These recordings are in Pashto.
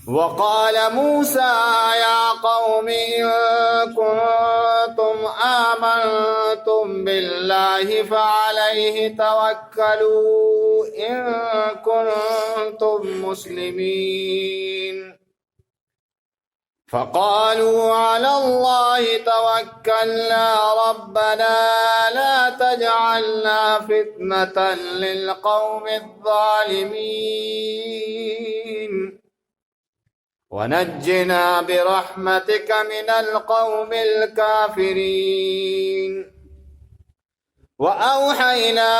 وقال موسى يا قوم إن كنتم آمنتم بالله فعليه توكلوا إن كنتم مسلمين فقالوا على الله توكلنا ربنا لا تجعلنا فتنة للقوم الظالمين ونجنا برحمتك من القوم الكافرين وأوحينا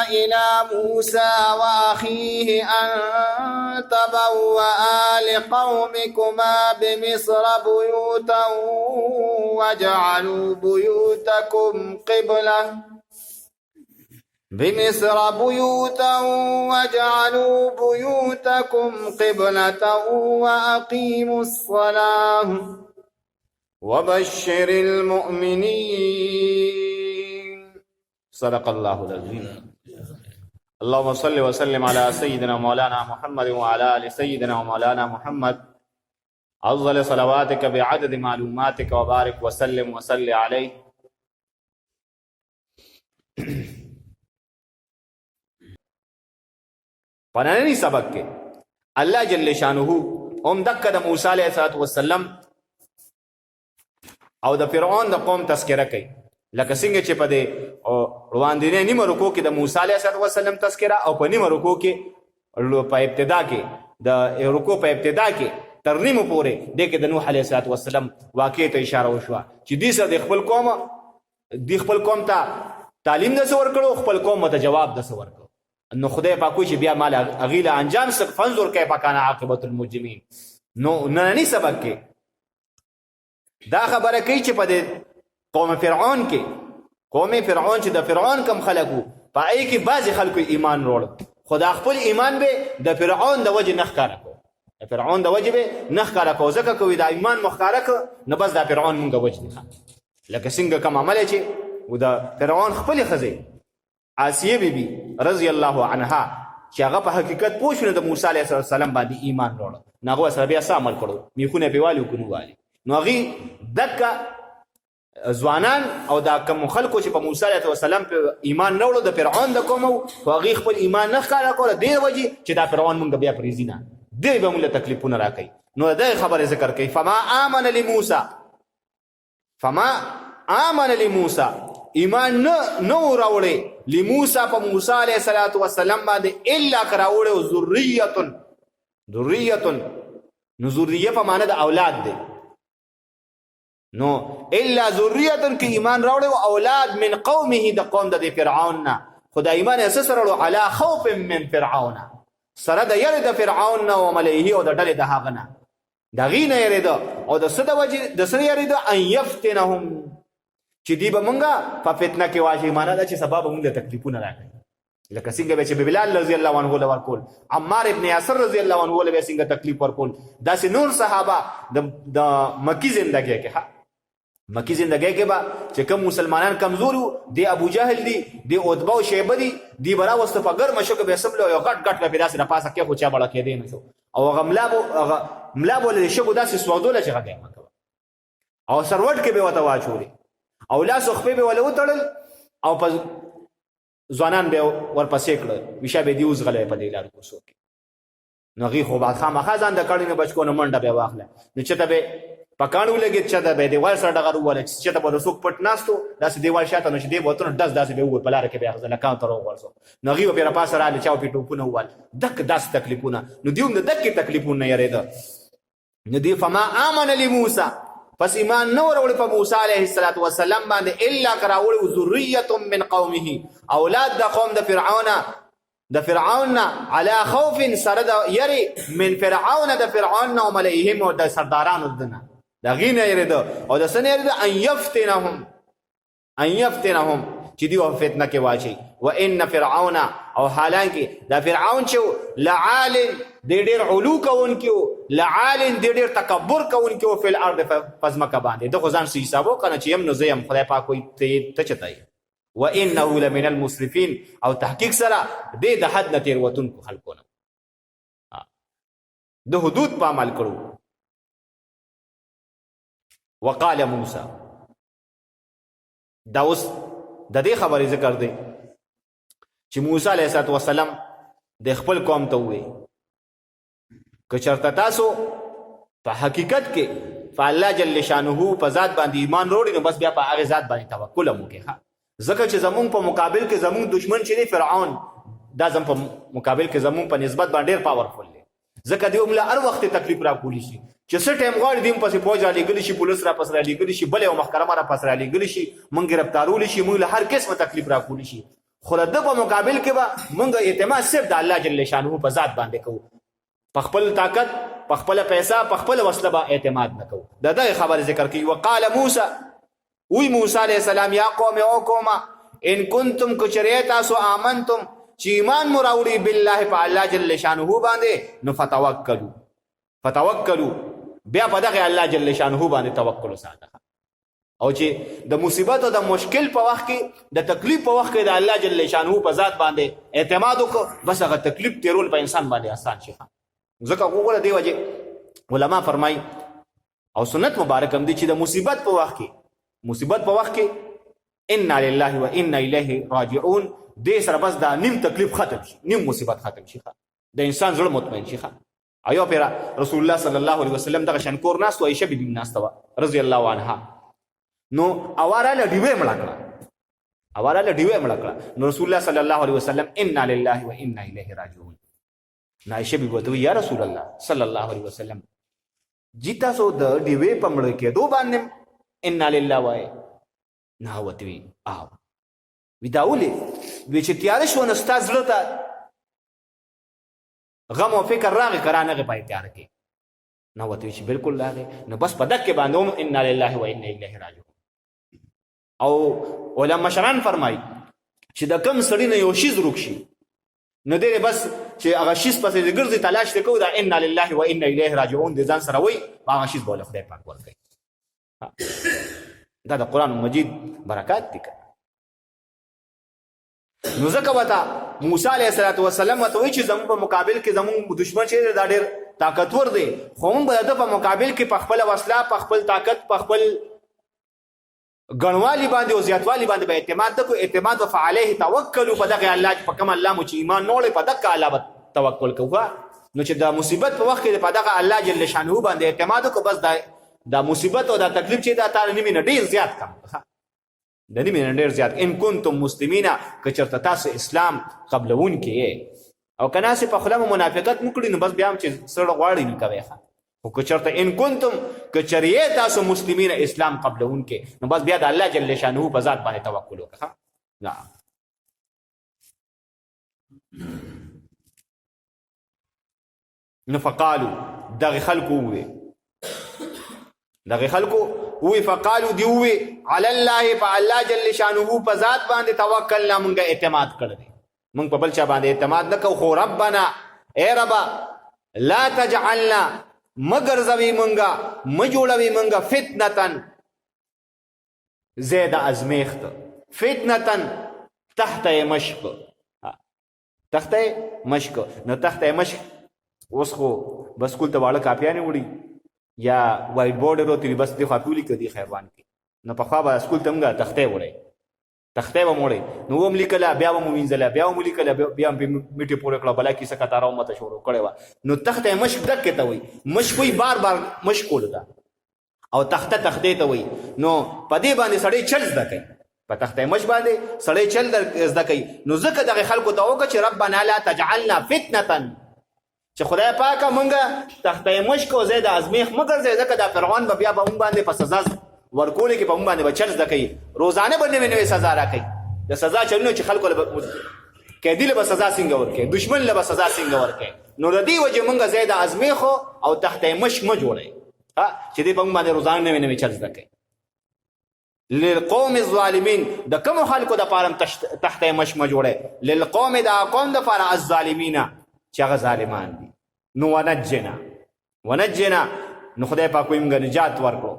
إلى موسى وأخيه أن تبوأ لقومكما بمصر بيوتا واجعلوا بيوتكم قبلة وأقيموا الصلاة وبشر المؤمنين صدق الله العظيم. اللهم صل وسلم على سيدنا مولانا محمد وعلى آل سيدنا ومولانا محمد أفضل صلواتك بعدد معلوماتك وبارك وسلم وصل عليه. پنانی سبق کې الله جل شانه هم دکه د موسی علیه السلام او د فرعون د قوم تذکره کوي، لکه څنګه چې په دې وړاندې نیمه رکو کې د موسی علیه السلام تذکره او په نیمه رکو کې په ابتدا کې د رکو په ابتدا کې تر نیمه پورې د کې د نوح علیه السلام واقعې ته اشاره وشوه چې دې سره د خپل قوم ته تعلیم د څه ورکړو، خپل قوم ته جواب د څه ورکړو. نو خدای پاک کوي چې بیا مال اغیله انجام سک فنظر کیف کان عاقبت المجرمین. نو نننی سبق کې دا خبره کوي چې په دې قوم فرعون چې د فرعون کم خلقو پای کې بعضی خلکو ایمان وروړ، خدا خپل ایمان به د فرعون د وجه نه ښکارا کو، فرعون د وجه به نه ښکارا کو، ځکه کوي دا ایمان مخکاره کو نه بس دا فرعون مونږ وجه نه، لکه څنګه کوم عمل چې و د فرعون خپل خزه آسیه بیبی رضی الله عنها چې هغه په حقیقت پوه شو د موسی علیه السلام باندې ایمان وروړ، نو هغه سره بیا عمل کړو، میخونه پیوالي وکړو والی. نو هغه دکا ځوانان او دا کوم خلکو چې په موسی علیه السلام په ایمان نه وروړو د فرعون د قوم، خو هغه خپل ایمان نه ښکاره کول د وجه چې دا فرعون مونږ بیا پریزي نه دی به موږ تکلیفونه راکړي. نو دا خبره ذکر کوي فما آمن لموسی ایمان نو راوړي لموسی په موسی علیه السلام باندې الا کراوړي ذریه نو ذریه په معنی د اولاد دی، نو الا ذریه کې ایمان راوړي او اولاد من قومه د قوم د فرعون نه، خدای ایمان اساس راوړو علی خوف من فرعون سره د یری د فرعون او ملئه او د ډلې د هغه نه د غینه یری او د صد وجه د سره یری ان یفتنهم چې دی به مونږه په فتنه کې واچي، معنا دا چې سبب مونږ د تکلیفونه راکړي، لکه څنګه چې بلال رضی الله عنه له ورکول، عمار ابن یاسر رضی الله عنه له څنګه تکلیف ورکول، داسې نور صحابه د مکی ژوندۍ کې با چې کوم مسلمانان کمزورو دی ابو جهل دی عتبه او شیبه دی برا واست په ګرمه شو کې به سم له غټ په داسې نه پاسه کې خو چا بڑا کې دی نه شو او ملا بوله شګو داسې سوادوله چې هغه او سروټ کې به وته واچولي او لاس خپې به ولو تړل او په ځوانان به ورپسې کړل ویشه به دی اوس غلې په دې لار کوسو کې. نو غي خو بعد خامخا ځان د کړي نه بچو نه منډه به واخله، نو چې ته به پکانو لګي چې ته به دیوال سره ډغرو ول چې ته به رسوک پټ ناستو داسې دیوال شاته نو چې دی بوتونه داسې به و په لار کې به غزل کاو تر وغورځو، نو غي په پاسه را لچاو په ټوپونه وال داس تکلیفونه، نو دیوم د دکې تکلیفونه یریدا. نو دی فما آمن لموسی پس ایمان نو وروړي په موسی علیه السلام باندې الا کراوړي ذریه من قومه اولاد د قوم د فرعون علی خوف سرد یری من فرعون د فرعون او ملئهم او د سردارانو دنه دا غینه یری دو او د سنه یری ان یفتنهم چې دی او فتنه کې واچي. و ان فرعون او حالانکه دا فرعون چې لعال ډېر علو کوونکو، لعال ډېر تکبر کوونکو په الارض فزمکه باندې د خدان سي حسابو کنه چې يم نو زم خدای پاک کوئی ته چتای. و انه لمن المسرفين او تحقیق سره د حد نتیر وتون کو خلقونه د حدود په عمل کړو. وقال موسی، دا اوس د دې خبرې ذکر دی چې موسی علیه السلام د خپل قوم ته ووایي که چېرته تاسو په حقیقت کې په الله جل شانه په ذات باندې ایمان وروړي نو بس بیا په هغې ذات باندې توکل هم وکړئ. ځکه چې زمونږ په مقابل کې زمونږ دشمن چې دی فرعون، دا زموږ په مقابل کې زمونږ په نسبت باندې ډېر پاورفل دی. ځکه دی هم له هر وخت تکلیف راکولی شي چې څه ټایم غواړي دی هم پسې فوج رالیږلی شي، پولیس را پسې رالیږلی شي، بل یو محکمه را پسې رالیږلی شي، موږ ګرفتارولی شي، موږ له هر قسمه تکلیف راکولی شي. خو د ده په مقابل کې به موږ اعتماد صرف د الله جل شانه په ذات باندې کوو. په خپل طاقت، په خپله پیسه، په خپله وسله به اعتماد نه کوو. د دغې خبرې ذکر کوي. وقال موسی، وی موسی علیه السلام یا قوم او قومه ان کنتم کچریه تاسو آمنتم چې ایمان مو راوړي بالله په الله جل شانه باندې نو فتوکلوا بیا په دغه الله جل شانه باندې توکل وساته. او چې د مصیبت او د مشکل په وخت کې، د تکلیف په وخت کې د الله جل شانه په ذات باندې اعتماد وکړو، بس هغه تکلیف تیرول په انسان باندې آسان شي. ځکه وګوره دې وجه علما فرمایي او سنت مبارک هم دي چې د مصیبت په وخت کې انا لله و انا الیه راجعون، دې سره بس دا نیم تکلیف ختم شي، نیم مصیبت ختم شي، د انسان زړه مطمئن شي. ایو پیرا رسول الله صلی الله علیه وسلم دغه شنکور ناست و عائشه بیبي ناسته وه رضی الله عنها. نو اواره له ډیوې مړه کړه. نو رسول الله صلی الله علیه وسلم انا لله و انا الیه راجعون. نو عائشه بیبي ورته وی یا رسول الله صلی الله علیه وسلم جی تاسو د ډیوې په مړه کېدو باندې انا لله وایي؟ نه ورته وی او وی دا ولې؟ وی چې تیاره شوه نو ستا زړه ته غم او فکر راغی که رانغې په تیاره کې؟ نه ورته وی چې بلکل راغی. نو بس په دقې باندې هم انا لله و انا الیه راجعون. او علما مشران فرمایي چې د کم سړي نه یو شیز روک شي نو دی بس چې هغه شیز پسې د ګرځي تلاش دی کوو دا انا لله و انا الیه راجعون د ځان سره وایي، هغه شیز به له خدای پاک ورکوي. دا د قرآن مجید برکات دي. نو ځکه ورته موسی علیه السلام ورته وایي چې زموږ په مقابل کې زموږ دشمن چې دی دا ډېر طاقتور دی، خو موږ به د ده په مقابل کې په خپله وسله، په خپل طاقت، په خپل ګڼوالي باندې او زیاتوالي باندې به اعتماد نه کوو. اعتماد به فعلیه توکلو، په دغه الله په کوم الله مو چې ایمان نه وړی په دغه الله به توکل کوو. نو چې د مصیبت په وخت کې په دغه الله جل شانه باندې اعتماد وکړو، بس دا مصیبت او دا تکلیف چې دا تا نیمې نه ډېر زیات کم، د نیمې نه ډېر زیات. ان کنتم مسلمین، که چېرته تاسو اسلام قبلوونکي یې، او که ناسې په خوله مو منافقت مو کړي نو بس بیا هم چې سړه غواړي نو کوئ. خو که چېرته ان کنتم که چېرې تاسو مسلمین اسلام قبلوونکي نو بس بیا د الله جل شانه په ذات باندې توکل وکړه. نو فقالو دغې خلکو ووی فقالو دی ووی علی الله په الله جل شانه په ذات باندې توکلنا، مونږ اعتماد کړی، مونږ په بل چا باندې اعتماد نه کوو. خو ربنا ای ربا لا تجعلنا مګرځوي مونږه، مجوړوي مونږه فتنتن زید ازمیخت، فتنتن تحت مشق. نو تحت مشق اوس خو بس کول ته واړه کاپیانې وړي یا وایټ بورډ وروتلي بس دې خوا پیولي که دې خیروان کې. نو پخوا به سکول ته موږ تختې به وړی نو وم لیکله، بیا به مو وینځله، بیا به مو لیکله، بیا هم پرې میټې پورې کړه، بله کیسه کتاره هم ماته شروع کړې وه. نو تخته مشق دقې ته وایي، مشق وایي بار مشق کولو ته، او تختې ته وایي. نو په دې باندې سړی چل زده کوي، په تخته مشق باندې سړی چل زده کوي. نو ځکه دغې خلکو ته وکړه چې ربنا لا تجعلنا فتنة، چې خدای پاکه مونږه تخته مشق او زید ازمیخ مه ګرځوې، ځکه دا فرعون به بیا به مونږ باندې په سزا ورکولو کې په مونږ باندې به چل زده کوي، روزانه به نوې سزا راکوي. د سزا چلونه چې خلکو قیدي له به سزا څنګه ورکوي، دشمن له به سزا څنګه ورکوي. نو د دې وجې مونږ زید ازمیخو او تخته مشق مه جوړوئ چې دې په مونږ باندې روزانه نوې چل زده کوي. للقوم الظالمین، د کومو خلکو دپاره تحته مشق مه جوړئ، للقوم د قوم دپاره الظالمین چې هغه ظالمان دي. نو ونجنا نو خدای پاک وایي موږ نجات ورکړو.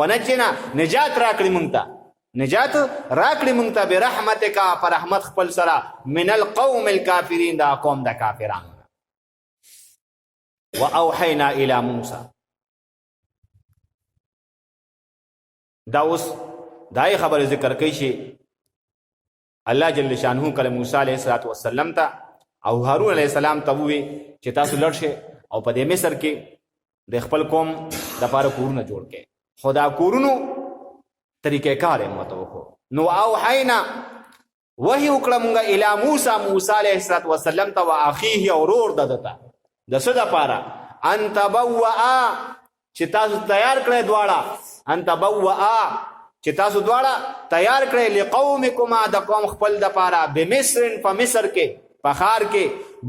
ونجنا نجات راکړي موږ ته برحمتک، په رحمت خپل سره، من القوم الکافرین، دا قوم د کافرانو. واوحینا الی موسی. دا اوس دای خبر ذکر کوي چې الله جل شانه کله موسی علیه السلام ته او هارون علیه السلام ته ووی چې تاسو لړ شئ او په دې مصر کې د خپل قوم دپاره کورونه جوړ کړئ. خو دا کورونو طریقې کار یې ماته وښو. نو اوحینا وحی وکړه مونږه الی موسی علیه السلام ته و اخیه او ورور د ده ته د څه دپاره ان تبوأ چې تاسو تیار کړئ دواړه ان تبوأ چې تاسو دواړه تیار کړئ لقومکما د قوم خپل دپاره بمصر په مصر کې په ښار کې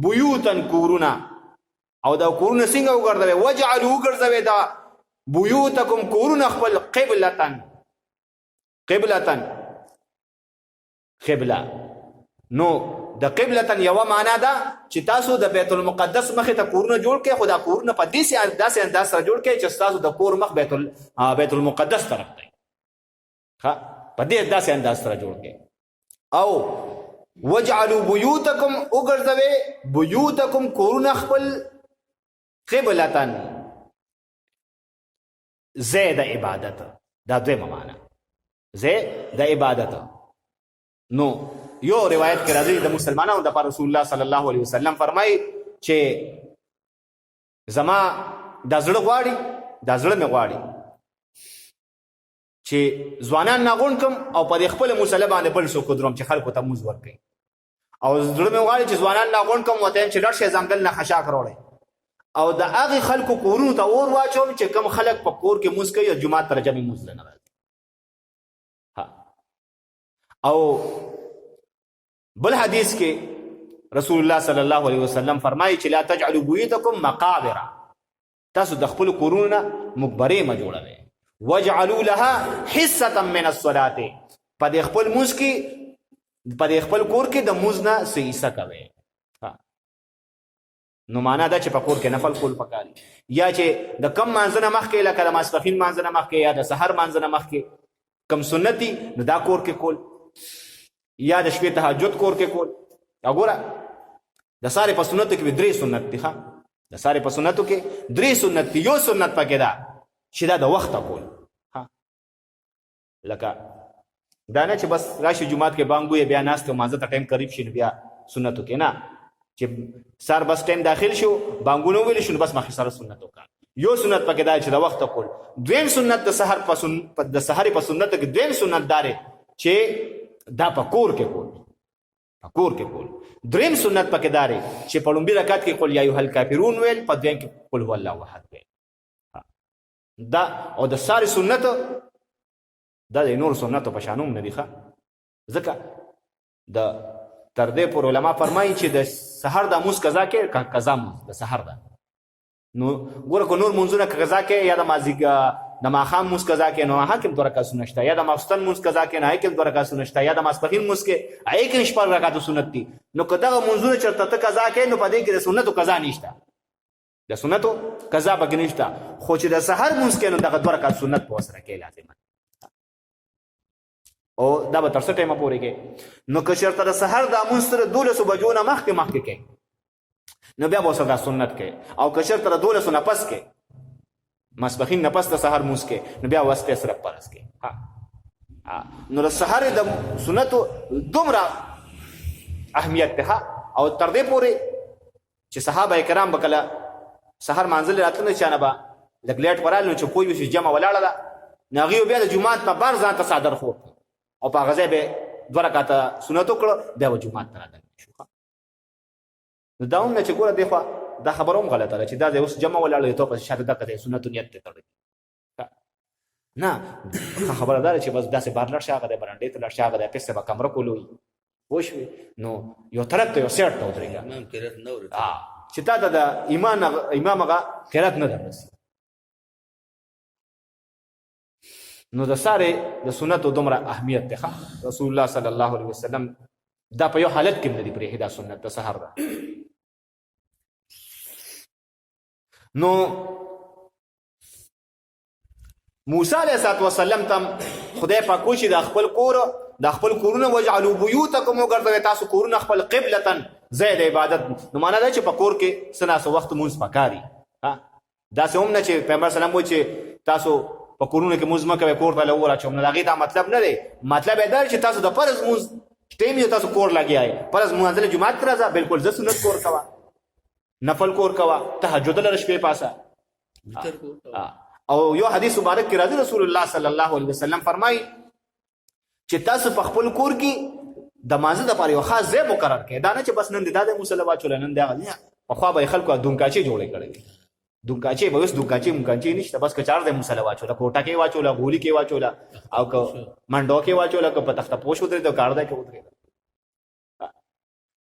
بیوتن کورونه او دا کورونه څنګه وګرځوئ وجعلوا وګرځوئ دا بیوتکم کورونه خپل قبلتن قبله. نو د قبلتن یوه معنا ده چې تاسو د بیت المقدس مخې ته کورونه جوړ کړئ خو دا کورونه په داسې انداز سره جوړ کړئ چې ستاسو د کور مخ بیت المقدس طرف دی. په دې داسې انداز سره جوړ کړئ. او وجعلوا بیوتکم وګرځوئ بیوتکم کورونه خپل قبلتن ځای د عبادت. دا دویمه معنا ځای د عبادت. نو یو روایت کې راځي د مسلمانانو د پر رسول الله صلی الله علیه وسلم فرمایي چې زما دا زړه مې غواړي چې ځوانان ناغون کم او په خپل مسله باندې بل څوک دروم چې خلکو ته موز ورکړي. او زړه مې غواړي چې ځوانان ناغون کم وته چې لړ شي ځنګل نه خشاک راوړي او د هغه خلکو کورونو ته اور واچوم چې کم خلک په کور کې موز کوي او جمعه ته جمع موز نه راځي. او بل حدیث کې رسول الله صلی الله علیه وسلم فرمایي چې لا تجعلوا بیوتکم مقابر. تاسو د خپل کورونو مقبره ما جوړوئ. وجعلوا لها حصه من الصلاه. په دې خپل موز کې په دې خپل کور کې د موز نه څه حصه کوئ. نو معنا دا چې په کور کې نفل کول پکاري یا چې د کم مانځنه مخکې لکه د ماسپښین مانځنه مخکې یا د سحر مانځنه مخکې کم سنت دي نو دا کور کې کول یا د شپې تهجد کور کې کول. وګوره د سارې په سنتو کې 3 سنت دي. د سارې په سنتو کې 3 سنت دي. یو سنت پکې ده چې دا د وخته کول. لکه دا نه چې بس راشي جمعات کې بانګ وي بیا ناست مانځه ته ټایم قریب شي نو بیا سنتو کې نه چې سار بس ټایم داخل شو بانګونه ویل شو بس مخې سره سنت وکړه. یو سنت پکې دا چې د وخته کول. دویم سنت د سحر په سنتو کې دویم سنت داره چې دا په کور کې کول. دریم سنت پکې داره چې په لومبي رکعت کې قل یا ایها الکافرون ویل په دویم کې قل هو الله احد ویل. دا او د ساري سنت دا د نور سنتو په شانوم نه دي ځکه د تر دې پورې علما فرمایي چې د سحر د موز قضا کې قضا موز د سحر ده. نو ګوره که نور منځونه قضا کې یا د ماښام موز قضا کې نو هغه کې 2 رکعات سنت شته یا د ماخستن موز قضا کې نه هغه کې 2 رکعات سنت شته یا د ماسپښین موز کې هغه کې 4 رکعات سنت دي. نو که دغه منځونه چرته ته قضا کې نو په دې کې د سنتو قضا نشته. د سنتو قضا پکې نشته. خو چې د سحر موز کې نو دغه 2 رکعات سنت په وسره کې لازم او دا به تر څه ټایمه پورې کې. نو که چېرته د سحر د مونځ سره 12 بجو نه مخکې کوي نو بیا به ورسره دا سنت کوي. او که چېرته د 12 نه پس کې ماسپښین نه پس د سحر مونځ کې نو بیا وسپې سره فرض کوي. نو د سحر د سنتو دومره اهمیت ده او تر دې پورې چې صحابه کرام به کله سحر مانځل راتله چا نه به لږ لیټ ورال نو چې کوی وشي جمع ولاړه ده نو هغوی بیا د جومات نه بار ځان ته څادر خور او په هغه ځای به 2 رکعاته سنت وکړه بیا به جومات ته رادنګ شو. نو دا هم نه چې ګوره دی خوا دا خبره هم غلطه ده چې دا ځای اوس جمع ولاړه دی تو پسې شاته دغه دی سنتو نیت ته تړلی نه. خبره دا ده چې بس داسې بار لاړ شي هغه دی برنډې ته لاړ شي هغه دی پیسې به کمره کول وي پوه شوې نو یو طرف ته یو سیټ ته ودرېږه چې تا ته د امام هغه قرات نه دررسي. نو د سارې د سنتو دومره اهمیت ده. رسول الله صلی الله علیه وسلم دا په یو حالت کې نه دی پرېښی دا سنت د سحر ده. نو موسی علیه السلام ته خدای پاک وایي چې د خپل کورونه وجعلوا بیوتکم وګرځوئ تاسو کورونه خپل قبلتن ځای د عبادت. نو معنا دا چې په کور کې څه ناڅه وخت مونځ پکاري داسې هم نه چې پیغمبر سلام وایي چې تاسو په کورونو کې مونځ مه کوئ کور ته له وراچوم نو د هغې دا مطلب نه دی مطلب یې دا چې تاسو د فرض مونځ ټیم یې تاسو کور لګیا یې فرض مونځله جومات کې راځه بالکل زه سنت کور کوه نفل کور کوه تهجد لره شپې پاسه او یو حدیث مبارک کې راځي رسول الله صلی الله علیه وسلم فرمایي چې تاسو په خپل کور کې د مانځه دپاره یو خاص ځای مقرر کړئ دا نه چې بس نن دې دا د مصلی واچوله نن دغه پخوا به یې خلکو دونکاچې جوړې کړې وي دونکاچې به اوس دونکاچې مونکاچې نشته بس که چار دی مصلی واچوله کوټه کې واچوله غولي کې واچوله او که منډو کې واچوله که په تخته پوش ودرېده کارده کې ودرېده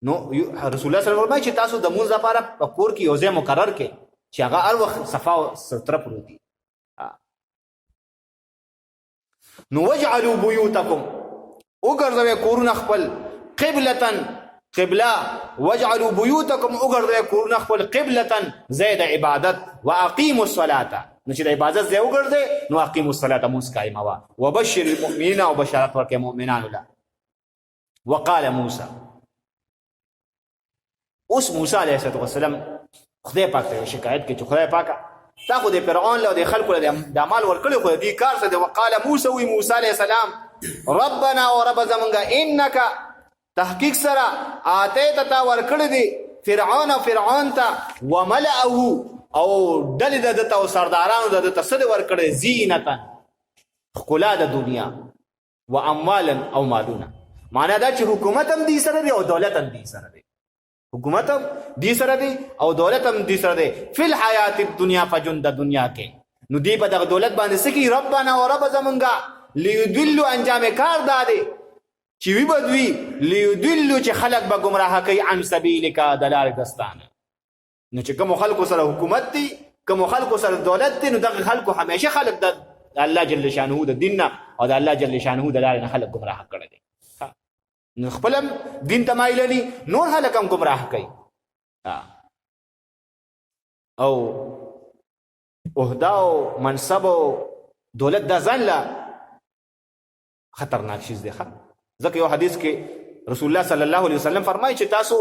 نو رسول الله صلی الله علیه وسلم فرمایي چې تاسو د مونځ لپاره په کور کې یو ځای مقرر کړئ چې هغه هر وخت صفا او ستره پروت وي نو وجعلوا بیوتکم وګرځوئ کورونه خپل قبله وجعلوا بیوتکم وګرځوئ کورونه خپل قبلة ځای د عبادت واقیموا الصلاة نو چې د عبادت ځای وګرځئ نو اقیموا الصلاة مونځ قایموه وبشر المؤمنین او بشارت ورکړئ مؤمنانو له وقال موسی اوس موسی علیه السلام خدای پاک ته شکایت کوي چې خدای پاکه تا خو د فرعون له د خلکو له د اعمال ورکړي خو د دې کار څه دی وقال موسی علیه السلام ربنا او رب زمونږه انک تحقیق سره آتیت تا ورکړی دی فرعون ته وملأه او ډلې د ده ته او سردارانو د ده ته څه دی ورکړی زینتا ښکلا د دنیا و اموالا او مالونه معنا دا چې حکومت هم دې سره دی او دولت هم دې سره دی حکومت هم دې سره دی او دولت هم دې سره دی فی الحیات الدنیا په ژوند د دنیا کې نو دې په دغه دولت باندې څه کوي ربنا او رب زمونږه لیدلو انجام کار دا دی چې وی بدوي لیدلو چې خلق به گمراه کوي عن سبیلک د لارې دستانه نو چې کوم خلکو سره حکومت دی کوم خلکو سره دولت دی نو دغه خلکو همیشه خلق د الله جل شانه د دین او د الله جل شانه د لارې نه خلق گمراه کړي دي نو خپل دین ته مایل دي نور خلک هم گمراه کوي او عہده او منصب او دولت دا ځان له خطرناک شیز دی ځکه یو حدیث کې رسول الله صلی الله علیه وسلم فرمایي چې تاسو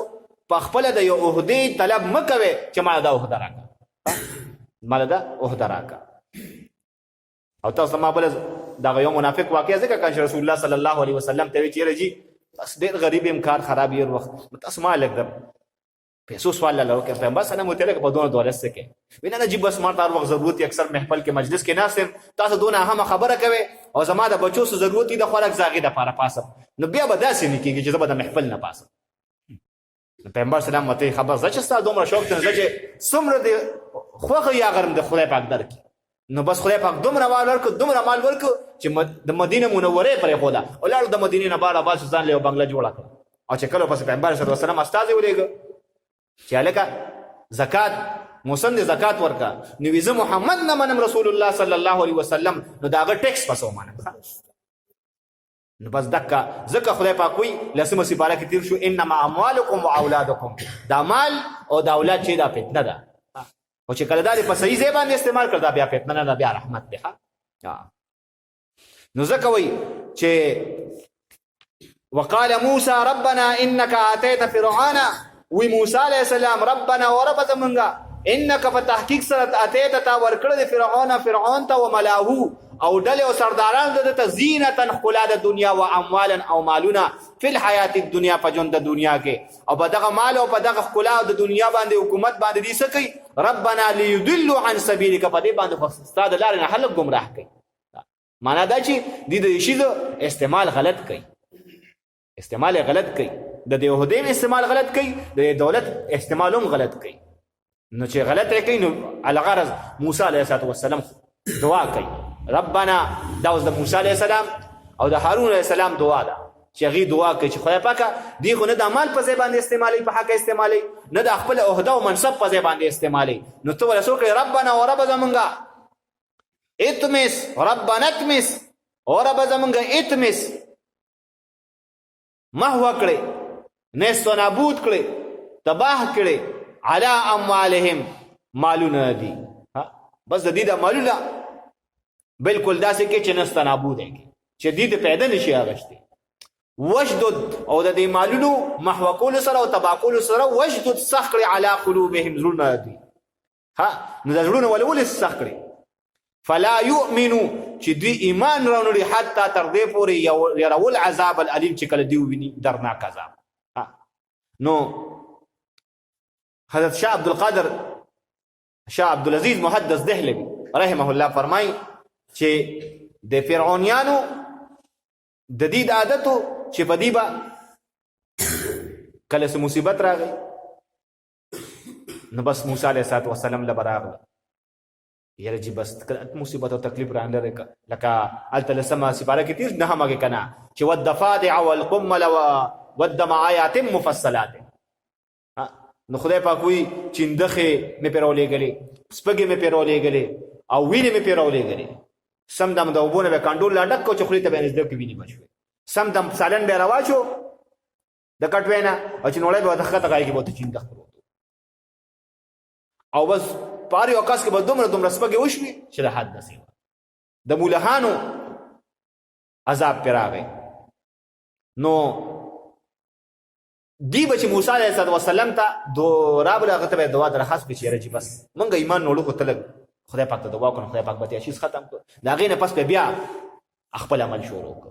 په خپله د یو عهدې طلب مه کوئ چې ماله دا عهده راکړه ماله دا عهده راکړه او تاسو ما بله دغه یو منافق واقع ذکر کړه چې رسول الله صلی الله علیه وسلم ته وایي چې یاره جي تاسو ډېر غریب یم کار خراب یې وخت تاسو ما لږ د پیسو سوال له وکړه پیغمبر صلی الله علیه وسلم په دونه دولت څه کې وینا نه جی بس ما هر وخت ضرورت اکثر محفل کې مجلس کې ناست یم تاسو دونه اهمه خبره کوئ او زما د بچو څه ضرورت دی د خوراک زاغې دپاره پاسم نو بیا به داسې نه کېږي چې زه به د محفل نه پاسم پیغمبر سلام ورته خبر زه چې ستا دومره شوق دی زه چې څومره دې خوښه یا غرم د خدای پاک درکړي نو بس خدای پاک دومره مال ورکړو دومره مال ورکړو چې د مدینه منورې پرېښوده او لاړو د مدینې نه بار عباس ځان له یو بنګله جوړه کړه او چې کله پسې پیغمبر صلی الله علیه وسلم استازی ولېږه چې هلکه زکات موسم د زکات ورکړه نو زه محمد نه منم رسول الله صلی الله علیه وسلم نو د هغه ټیکس پس ومنم نو بس دکه ځکه خدای پاک وایي لسمه سپاره کې تېر شو انما اموالکم و اولادکم دا مال او دا اولاد چې دا فتنه ده او چې کله دا په صحیح ځای باندې استعمال کړ دا بیا فتنه نه ده بیا رحمت ده نو ځکه وایي چې وقال موسی ربنا انك اتيت فرعون وی موسی علیہ السلام ربنا ورب زمونږه انک په تحقیق سره اتیت تا ورکړه د فرعون ته وملاهو او ډلې او سرداران د ته زینتا ښکلا د دنیا و اموالا او مالونه فی الحیات الدنیا په ژوند د دنیا کې او په دغه مال او په دغه ښکلا د دنیا باندې حکومت باندې دې څه کوي ربنا لیضلوا عن سبیلک په دې باندې ستا د لارې نه خلک ګمراه کوي معنا دا چې دې د شي استعمال غلط کوي استعمال غلط کوي د دې عہدې استعمال غلط کوي د دولت استعمال هم غلط کوي نو چې غلط کوي نو الغرض موسی علیه السلام دعا کوي ربنا دا اوس د موسی علیه السلام او د هارون علیه السلام دعا ده چې هغې دعا کوي چې خدای پاکه دې خو نه د مال په ځای باندې استعمالوي په حق استعمالوي نه د خپل عهده او منصب په ځای باندې استعمالوي نو ته ولا څوک ربنا او رب زمونږه اتمس ربنا اتمس او رب زمونږه اتمس محو کړي نیست و نابود کړي تباه کړي علی اموالهم مالونه دي بس د دې د مالونه بالکل داسې کې چې نست نابود کې چې دې ته پیدا نشي اغشتي وشدد او د دې مالونو محو کول سره او تباه کول سره وشدد صخر علی قلوبهم زړونه دي ها نو د زړونه ولې سخت کړي فلا یؤمنو چې دوی ایمان راوړي حتی تر دې پورې يرول عذاب العلیم چې کله دوی ویني درناک عذاب. نو حضرت شاه عبدالقادر شاه عبدالعزیز محدث دهلوی رحمه الله فرمای چې د فرعونیانو د دې عادتو چې په دې با کله څه مصیبت راغی نو بس موسی علیه السلام له براغله یاره جی بس کله مصیبت او تکلیف راغله لکه التلسما سپاره کې تیر نه همغه کنا چې ودفادع والقمل ودم آیات مفصلات. نو خدای پاک وی چندخه مې پیرولې غلې سپګې مې پیرولې غلې او وینې مې پیرولې غلې سم دم د وبونه به کاندول لاډک کو چخلي ته باندې د وینې بشوي سم دم سالن به راواچو د کټوینا او چې نوړې به دغه تګای کې بوته چیندخ او بس پاره اوقاس کې به دومره سپګې وشوي چې د حد نصیب د مولهانو عذاب پراغی. نو دی بچ موسی علیه السلام ته دو رب له غته دعا درخواست کړي چې بس مونږ ایمان نوړو کو تل خدای پاک ته دعا کوو خدای پاک به تاسو ختم کړ دا غینه پس بیا خپل عمل شروع کړ.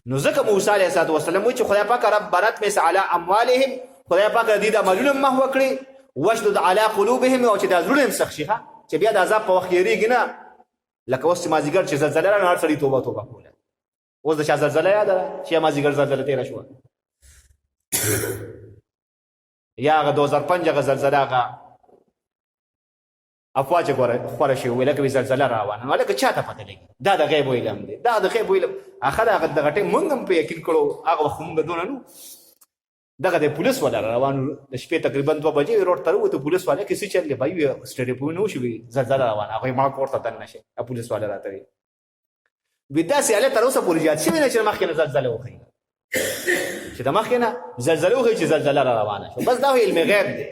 نو ځکه موسی علیه السلام وی چې خدای پاک رب برت مس علی اموالهم خدای پاک دې د عملونو محو کړي وشدد علی قلوبهم او چې د زړونو سخت شي چې بیا د عذاب په وخت یریږي نه لکه اوس ما زیګر چې زلزلہ نه سړی توبه کوله اوس د زلزلہ یاد چې ما زیګر زلزلہ تیر شو یا غ 2005 غ زلزلہ غ افواج غوړه شي ولکه زلزلہ روانه ولکه چاته پته لګي دا د غیب علم دی دا د غیب علم اخره هغه د غټه مونږ هم په یقین کړو هغه خو مونږ دونه نو دغه د پولیس ولا روان د شپې تقریبا 2 بجې روډ تر وته پولیس والا کسی چلې بای سټډي په نو شي زلزلہ روانه هغه ما کوړه تن نشي پولیس والا راته ودا سي اله تر اوسه پوری جات شي نه چې مخکې زلزلہ وخی چې د مخکې نه زلزلہ وخی چې زلزلہ روانه شو بس دا علم غیب دی.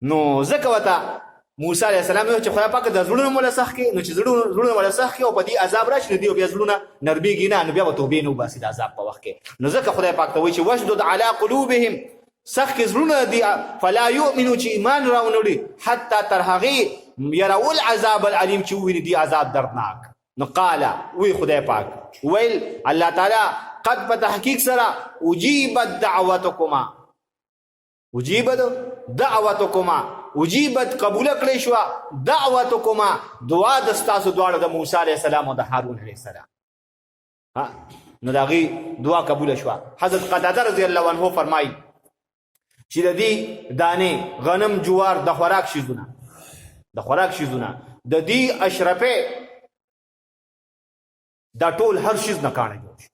نو ځکه وته موسی علیه السلام چې خدای پاک د زړونو ملسخ کې نو چې زړونو ملسخ کې او په دې عذاب راشي دی او بیا زړونه نرميږي نه نو بیا به توبې نو باسي د عذاب په وخت کې. نو ځکه خدای پاک ته وایي چې وشدد علی قلوبهم سخت زړونه دی فلا یؤمنو چې ایمان راونړي حتی تر هغه يرول عذاب العلیم چې ویني دی عذاب دردناک. نو قال وی خدای پاک ویل الله تعالی قد بتحقیق سره اجیبت دعوتکما اجیبت قبول کړی شو دعوتکما دعا د تاسو دواړو د موسی علیه السلام او د هارون علیه السلام نو داغي دعا قبول شو. حضرت قتاده رضی الله عنه فرمایي چې د دې دانه غنم جوار د خوراک شیزونه د دې اشرفه دا ټول هر شیز نه کانه جوړ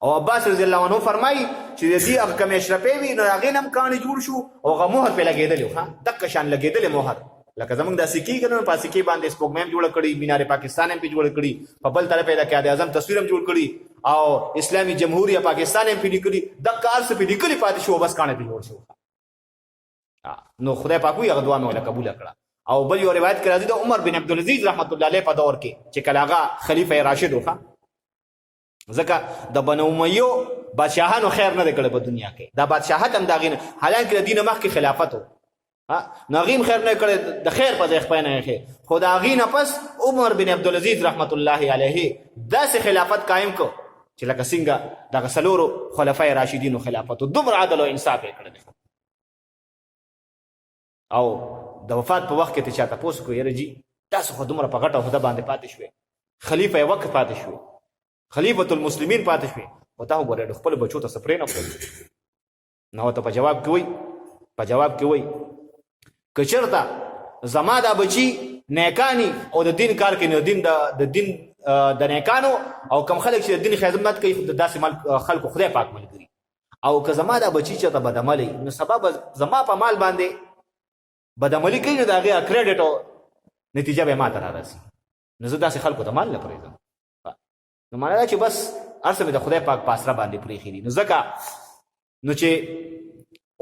او عباس رضی الله عنه فرمایي چې د دې هغه کم اشرفه وی نو هغه نم کانه جوړ شو او هغه مهر په لګیدل ها دک شان لګیدل مهر لکه زمونږ د سکی کنه په سکی باندې سپوږمیم جوړ کړي مینار پاکستان هم جوړ کړي په بل طرف د قائد اعظم تصویر هم جوړ کړي او اسلامي جمهوریت پاکستان هم پیډ کړي د کار څخه پیډ کړي پاتې شو بس کانه جوړ شو. نو خدای پاک وی هغه دعا مې ولا قبول کړه. او بل یو روایت کړه د عمر بن عبدالعزیز رحمت الله علیه په دور کې چې کله هغه خلیفہ راشد وخا ځکه د بنو امیه بادشاہانو خیر نه کړ په دنیا کې دا بادشاہت هم داغینه حالانکه د دین مخ کې خلافت وو نغیم خیر نه کړ د خیر په ځای خپل نه خیر خدا غینه پس عمر بن عبدالعزیز رحمت الله علیه داسې خلافت قائم کو چې لکه څنګه د غسلورو خلفای راشدینو خلافت دومره عدل او انصاف کړل. او د وفات په وخت کې ته چاته پوس کو یره جی تاسو خو دومره په غټه هدا باندې پاتې شوې خلیفہ وقت پاتې شو خلیفۃ المسلمین پاتې شوې او تا وګوره خپل بچو ته سپرې نه کړل. نو ته په جواب کې وای کچرتا زما دا بچی نیکانی او د دین کار کوي نو دین د دین د نیکانو او کم خلک چې د دین خدمت کوي د داسې مال خلکو خدای پاک ملګری او که زما دا بچی چې ته بدعملي نو سبب زما په مال باندې بدعملي کوي نو دا غي کریډټ او نتیجه به ما ته راځي نو زه داسې خلکو ته مال نه پرېږدم. نو معنی چې بس ارسه د خدای پاک پاسره باندې پرېخي دي. نو ځکه نو چې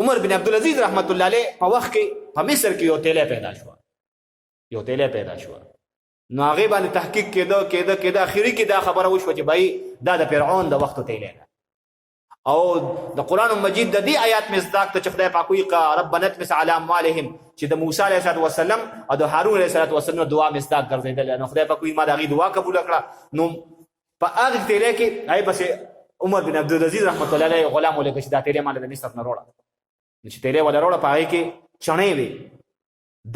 عمر بن عبدالعزیز رحمت الله علیه په وخت کې په مصر کې یو تیله پیدا شو نو هغه باندې تحقیق کېده اخیری کې دا خبره وشو چې بای دا د فرعون د وخت تیله او د قرآن مجید د دې آیات مصداق ته چې خدای پاک وایي ربنا اطمس علی اموالهم چې د موسی علیه السلام او د هارون علیه السلام دعا مصداق ګرځېدل. نو خدای پاک وایي ما د هغې دعا قبوله کړه. نو په هغې تیلې کې هغې پسې عمر بن عبدالعزیز رحمت الله علیه غلام ولېږه چې دا تیلې ماله د مصر نه راوړه. نو چې تیلې وله راوړه په هغې کې چڼې وې،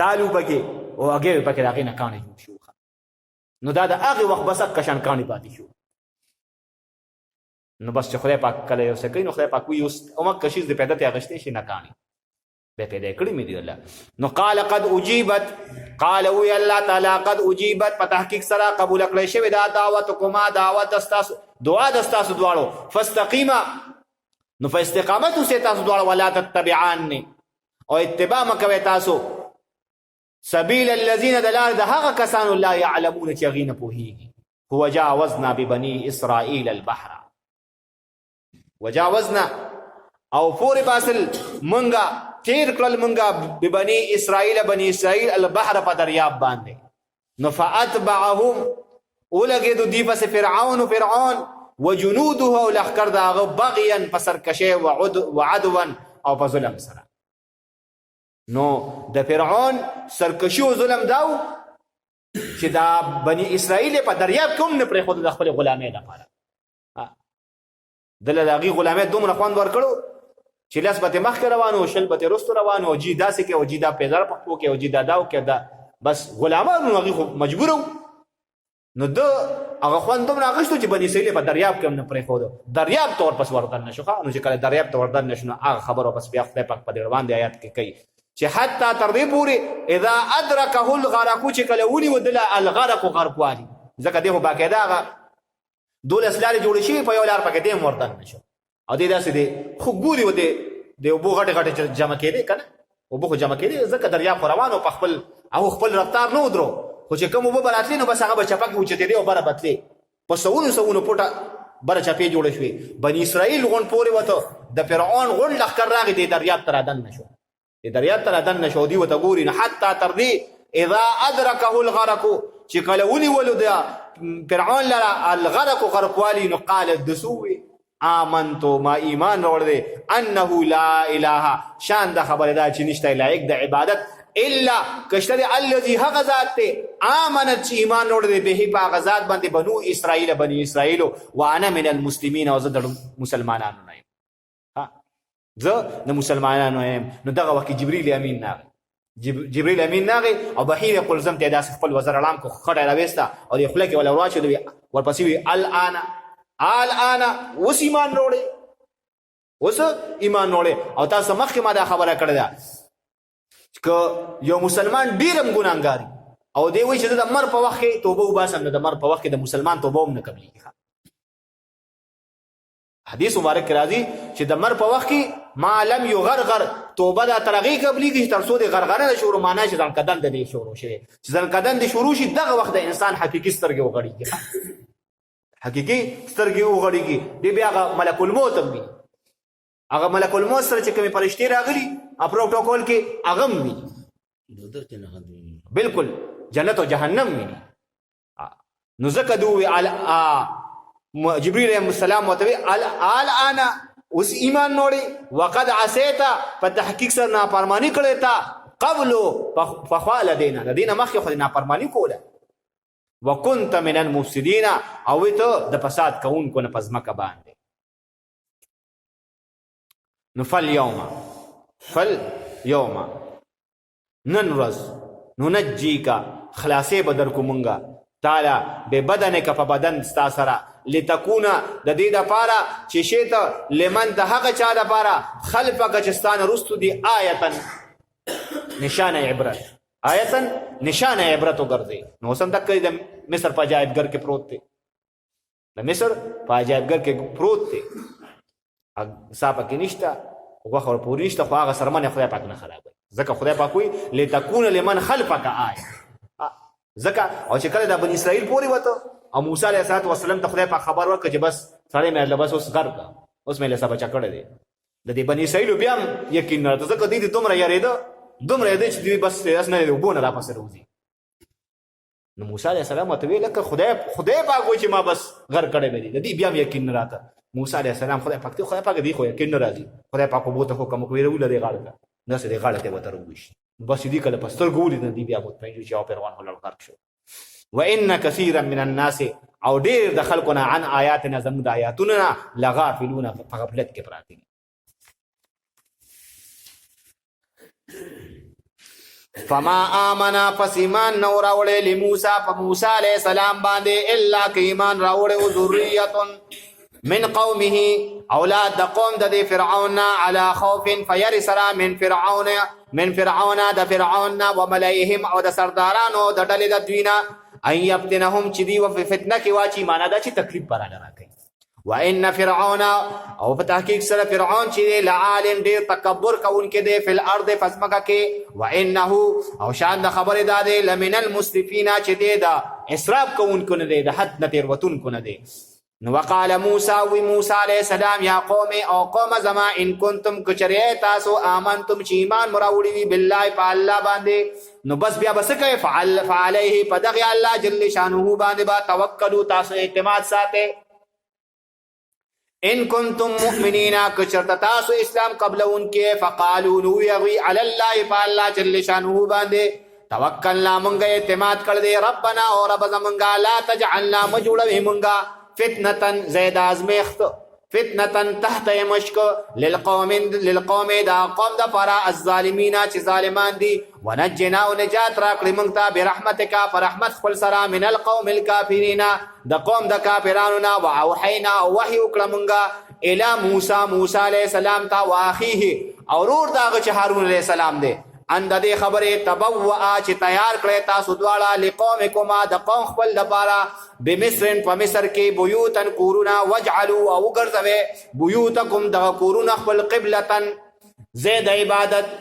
دال و پکې او هګۍ وې پکې، د هغې نه کاڼې جوړ شو. نو دا د هغې وخت بس هغه کشان کاڼې پاتې شو. نو بس چې خدای پاک کله یو څه کوي نو خدای پاک وایي اوس عمر کشیز د پیدا ته اخیستی شي نه کاڼې بیا پیدا یې کړي مې دي الله. نو قال قد اجیبت، قال وی الله تعالی قد اجیبت، په تحقیق سره قبول کړی شوې دا دعوتکما دعوت ستاسو دعا د ستاسو دواړو، فاستقیما نو په استقامت اوسئ تاسو دواړه، ولا تتبعاني او اتباع مه کوئ تاسو سبیل الذین د لارې د هغه کسانو لا یعلمون چې هغوی نه پوهېږي. وجاوزنا ببني اسرائیل البحر، وجاوزنا او پورې باسل منګه تیر کړل منګه ببني اسرائیل بني اسرائیل البحر په دریاب باندې. نو فاتبعهم ولګېدو دوی پسې فرعون وجنوده او لښکر د هغه بغیا په سرکشۍ وعدوا او په ظلم سره. نو د فرعون سرکشي او ظلم داو چې دا بني اسرائیل په دریاب کې هم نه پرېښودل د خپلې غلامۍ لپاره. دله د هغې غلامۍ دومره خوند ورکړو چې لس به ترې مخکې روان و، شل به ترې وروستو روان و، جي داسې کې او جي دا پیزار پښتو کې او جي دا داو کې دا بس غلامان نو هغې خو مجبور وو. نو ده هغه خوند دومره اخیستو چې بني اسرائیل په دریاب کې هم نه پرېښودو، دریاب ته ورپس وردن نه شو. نو چې کله دریاب ته وردن نه شو نو هغه خبره پس بیا خدای پاک په دې روان دی آیات کې کوي چې حتی تر دې پورې اذا ادرکه الغرق چې کله ونیو دله الغرق غرقوالي، ځکه دی خو باقاعده هغه 12 لارې جوړې شوي په یو لار پکې دی هم وردن نه شو. او دی داسې دی خو ګوري و د اوبو غټې غټې جمع کېدې که نه اوبه خو جمع کېدې ځکه دریاب خو روان و په خپل رفتار نه ودرو، خو چې کوم اوبه به راتلې نو بس هغه به چپه کې اوچتېدې او بره بتلې په سوونو پوټه بره چپې جوړې شوې. بني اسرائیل غونډ پورې وته د فرعون غونډ لښکر راغی دی دریاب ته رادن نه شو، دریاب ته رادن نه شو. دوی ورته ګوري نو حتی تر دې اذا ادرکه الغرق چې کله ونیولو د فرعون لره الغرق غرقوالي نو قال دسوي آمنتو ما ایمان راوړ دی انه لا اله شان د خبره دا چې نشته لایق د عبادت الا کشته دی الذي هغه ذات ته آمنت چې ایمان راوړ دی به په هغه ذات باندې بنو اسرائیل بني اسرائیل وانا من المسلمین او زه د مسلمانانو نه یم، زه د مسلمانانو یم. نو دغه وخت جبرئیل امین ناغی جبرئیل امین ناغی او بهیر قلزم ته داسې خپل وزر علام کو خړه راويسته او د خله کې ولا واچو ورپسې وی الان اوس ایمان وروړي، اوس ایمان وروړي. او تاسو مخکې ما دا خبره کړې ده چې یو مسلمان ډېر هم ګناهګار او دی وایي چې زه د مر په وخت کې توبه وباسم، نو د مر په وخت کې د مسلمان توبه هم نه قبلېږي. حدیث مبارک کې راځي چې د مر په وخت کې ما لم یغرغر توبه دا تر هغې قبلېږي چې تر څو د غرغره نه شروع معنی چې ځنکدن د دې شروع شوی، چې ځنکدن د شروع شي دغه وخت د انسان حقیقي سترګې وغړېږي، حقیقي سترګې وغړېږي. دی بیا هغه ملک الموت هم وي، هغه ملک الموت سره چې کومې فرشتې راغلي پروټوکول کې هغه هم وي، بلکل جنت او جهنم وي. نو ځکه دوی جبرئیل علیه السلام ورته وی الان اوس ایمان نوړي وقد عصیت په تحقیق سره نافرمانی کړې تا قبلو فخوا لدینا لدینا مخکې خو نافرمانی کوله وکنت من المفسدین او ته د فساد کوونکو نه په ځمکه باندې. نو فالیوم نن ورځ ننجیکا خلاصې به درکو مونږه تعالی به بدنک په بدن ستا سره لتكون د دې دپاره چې شی ته لمن د هغه چا دپاره خلفک چې ستا نه رستو دي آیتن نشانه عبرت، آیتن نشانه عبرت وګرځي. نو اوس هم دقه د مصر په عجایبګر کې پروت دی، د مصر په عجایبګر کې پروت دی، سا پکې نشته غوښه ورپورې نشته، خو هغه سرمنې خدای پاک نه خرابوي. ځکه خدای پاک وایي لتكون لمن خلفک آیه. ځکه او چې کله د بني اسرائیل پورې وته او موسی علیه السلام ته خدای پاک خبر ورکړه چې بس سړی مې بس اوس غرق ده، اوس مې له څه بچا کړی دی. د دې بني اسرائیلو بیا هم یقین نه راته، ځکه دوی دومره یارېده چې دوی بس نه د اوبو نه راپسې راوځي. نو موسی علیه السلام ورته ویل لکه خدای پاک وایي چې ما بس غرق کړی مې دی، د دې بیا هم یقین نه راته. موسی علیه السلام خدای پاک دی خو یقین راځي خدای پاک وو ته حکم کوي ورول دی غاړه نه سه دی غاړه ته وتر وش بس دې کله پستر ګولې نه دی بیا مت پېږي چې او پیروان هلل غرق شو وان كثيرا من الناس او ډیر د خلقنا عن آیاتنا زمود آیاتنا لغافلون فغفلت کې پراتی فما آمنا فسیمان نو راوړې لموسی فموسی علیہ السلام باندې الا که ایمان راوړې ذریه من قومه اولاد د قوم د فرعون على خوف فيرسرا من فرعون د فرعون وملئهم او د سردارانو د ډلې د دوینا ان يفتنهم چې دی و فتنه کې واچي معنا دا چې تکلیف براله راکړي وان فرعون او په تحقیق سره فرعون چې لعالم ډیر تکبر کوونکی دی په الارض فسمکه کې وانه او شان د خبره ده دی لمن المسرفین چې دی دا اسراف کوونکی نه دی د حد نه تیر وتونکو نه دی نو وقال موسی علیہ السلام یا قوم او قوم زما ان کنتم کچری تاسو آمنتم چې ایمان مراوړي وی بالله په الله باندې نو بس بیا بس کوي فعليه پدغه الله جل شانه باندې با توکلوا تاسو اعتماد ساته ان کنتم مؤمنین کچرت تاسو اسلام قبل انکه فقالوا نو یغي علی الله فالله جل شانه باندې توکلنا مونږه اعتماد کړ دې ربنا او رب زمونږه لا تجعلنا مجوړه مونږه فتنه زید ازمیخت فتنه تحت مشک للقوم دا قوم دا فرا الظالمین چې ظالمان دي ونجنا ونجات راکړي مونږ ته برحمتک فرحمت خپل سره من القوم الكافرین د قوم د کافرانو نه واوحینا وحی وکړه مونږه الی موسی علیہ السلام ته واخیه اورور داغه چې هارون علیہ السلام دی ان د دې خبره تبوء چې تیار کړی تاسو دواړه لقومکما د قوم خپل لپاره بمصر په مصر کې بیوتن کورونا وجعلوا او ګرځوي بیوتکم د کورونا خپل قبلة زید عبادت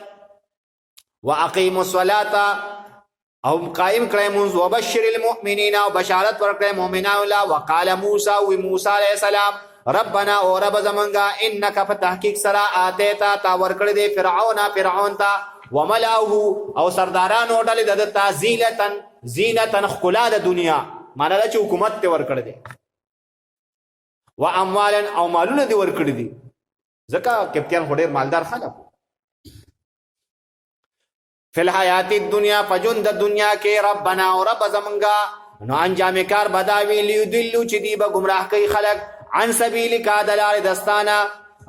واقیموا الصلاة او قائم کړی مونږ وبشر المؤمنین او بشارت ورکړی مؤمنانو لا وقال موسی علیہ السلام ربنا او رب زمنګا انک فتحقیق سرا اتیتا تا ورکړی دی فرعون تا وملأه او سردارانو ډلې د تعزیلتن زینتن خلا د دنیا معنا دا چې حکومت ته ورکړی دی و اموالا او مالونه دی ورکړی دی ځکه کپتان هډیر مالدار خلک فی الحیات الدنیا فجند دنیا کې ربنا او رب زمنګا نو انجام کار بداوی لیدلو چې دی به گمراه کوي خلک عن سبیلک دلال دستانا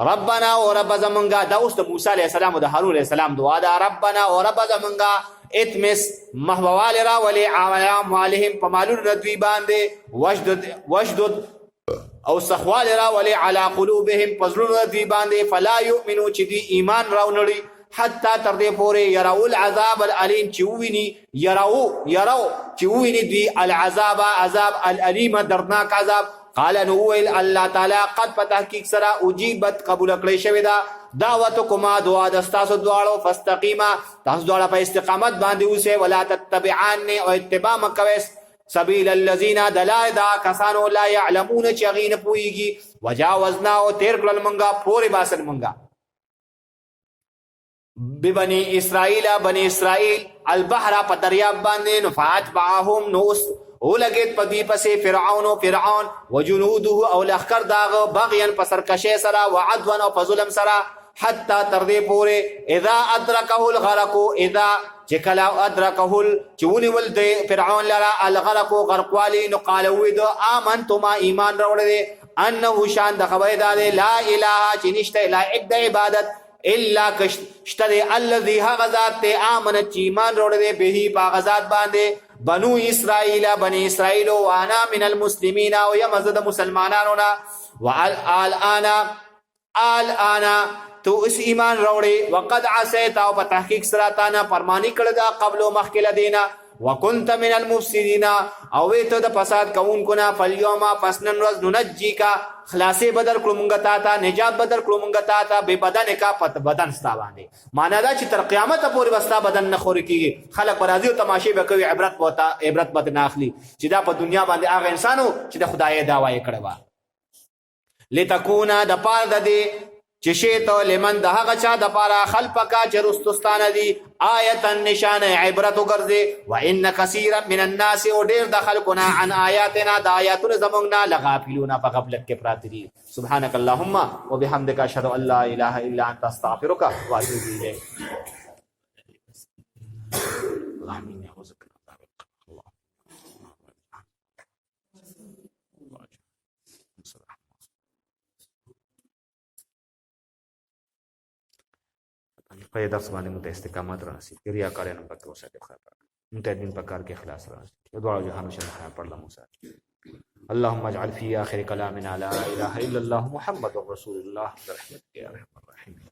ربنا او رب زمنګا دا اوس د موسی علیہ السلام او د هارون علیہ السلام دعا دا ربنا او رب زمنګا اتمس محوال را ولی عوام والهم پمالون ردوی باندې وشدد او سخوال را ولی علی قلوبهم پزلون ردوی باندې فلا یؤمنو چې دی ایمان راونړي حتی تر دې پورې يروا العذاب الالم چې ویني يروا چې ویني دی العذاب عذاب الالم دردناک عذاب قال نوویل الله تعالی قد پتحقیق سرا اجیبت قبول کړی شوی دا دعوتکما دعا دستاسو دواړو فاستقیما تاسو دواړه په استقامت باندې اوسه ولا تتبعان او اتباع مکوي سبیل الذین دلائل دا کسانو لا يعلمون چغین پویږي وجاوزنا او تیر کړل منګه پوری باسن منګه ببنی اسرائیل البحر په دریاب باندې نفعت بعهم نوس او لګید په دې پسې فرعون وجنوده او لخر داغ بغيا په سرکشه سره وعدوا او په ظلم سره حتی تر دې پورې اذا ادركه الغرق اذا چکلا ادركه چونی ول د فرعون لرا الغرق غرقوالی نو قال وید امنتم ایمان راوړل انه شان د خبره ده لا اله چې نشته الا اک د عبادت الا کشتره الذي غزات امن چې ایمان راوړل به په غزات باندې بنو اسرائیل بنی اسرائیل وانا من المسلمین او یمزد مسلمانانو نا والآن تو اس ایمان روڑی وقد عصیت او په تحقیق سراتانا فرمانی کړه دا قبل مخکله دینا وکنت من المفسدین او ته د فساد کوونکو نه فالیوم پسنن روز ننجی کا خلاصې بدر کړو مونږ تا نجات بدر کړو مونږ تا به بدن کا پت بدن ستا باندې معنا دا چې تر قیامت پورې وستا بدن نه خوري کیږي خلک راضي او تماشې به کوي عبرت به نه اخلي چې دا په دنیا باندې هغه انسانو چې د خدای دعوا یې کړې و لتكونا د پاره د چې شی ته لمن د هغه چا د پاره خلفکا چې رستستانه دي آیتا نشانه عبرت وګرځي وان کثیرا من الناس او ډیر د خلقنا عن آیاتنا د آیاتونو زمونږ نه لغافلون په غفلت کې پراته دي سبحانك اللهم وبحمدك اشهد ان لا اله الا انت استغفرك واتوب اليك اللهم اني اعوذ بك من عذاب القبر په درس باندې مو ته استقامت رانسی ریا کاري نه پکې وسه خیر مو ته دین په کار کې اخلاص رانسی دعا جهان شر خیر پڑھلا موسی اللهم اجعل في اخر كلامنا لا اله الا الله محمد رسول الله برحمتك يا ارحم الراحمين